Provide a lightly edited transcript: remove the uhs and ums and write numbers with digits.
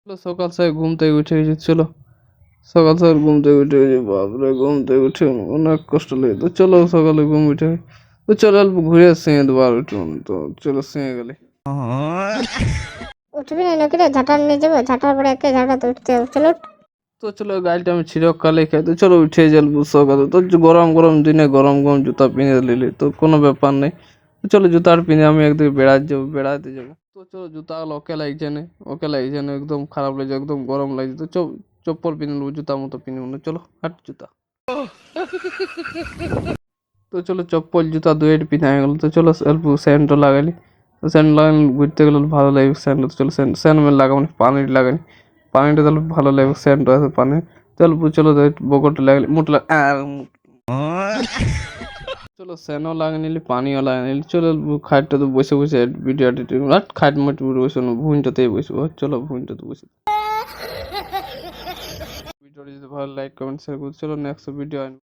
সকাল সকাল ঘুম থেকে উঠে গেছি। চলো সকাল সকাল ঘুম থেকে উঠে গেছি, বাপরে ঘুম থেকে উঠে অনেক কষ্ট লাগে। তো চলো সকালে ঘুম উঠে তো চলো অল্প ঘুরে আসছি দুবার উঠে। তো চলো সিঁয়ে গেলে উঠবি না নাকি রে? ঝাঁটার নিয়ে যাবে, ঝাঁটার পরে একে ঝাঁটাতে উঠতে হবে। চলো উঠ। তো চলো গাড়িটা আমি চিরকালে খাই। তো চলো উঠে যাবো সকালে। তো গরম গরম দিনে গরম গরম জুতা পিনে নিলে তো কোনো ব্যাপার নেই। তো চলো জুতার পিনে আমি একদিকে বেড়াতে যাবো। তো চলো জুতা ওকে লাগছে না একদম খারাপ লাগছে, একদম গরম লাগছে। তো চপ্পল পিনে নেবো, জুতা মতো পিনে নেবো। চলো হাট জুতা। তো চলো চপ্পল জুতা দুয়ের পিনে হয়ে গেলো। তো চলো অল্প স্যান্ডও লাগাইলি। তো স্যান্ড লাগাইলে ঘুরতে গেলে ভালো লাগবে স্যান্ড। তো চলো স্যান্ড লাগাবো না, পানির লাগানি। পানিটা তাহলে ভালো লাগবে, স্যান্ড আছে পানি। চলো চলো বকরটা লাগালি মোট চলো স্যানও লাগিয়ে নিলি, পানিও লাগিয়ে নিলি। চলো খাটটা তো বসে বসে ভিডিও এডিটিং খাট মাটি বসে ভুঁইটাতেই বসবো। চলো ভুঁইটাতে বসে ভিডিওটি যদি ভালো লাইক কমেন্ট শেয়ার করতে। চলো নেক্সট ভিডিও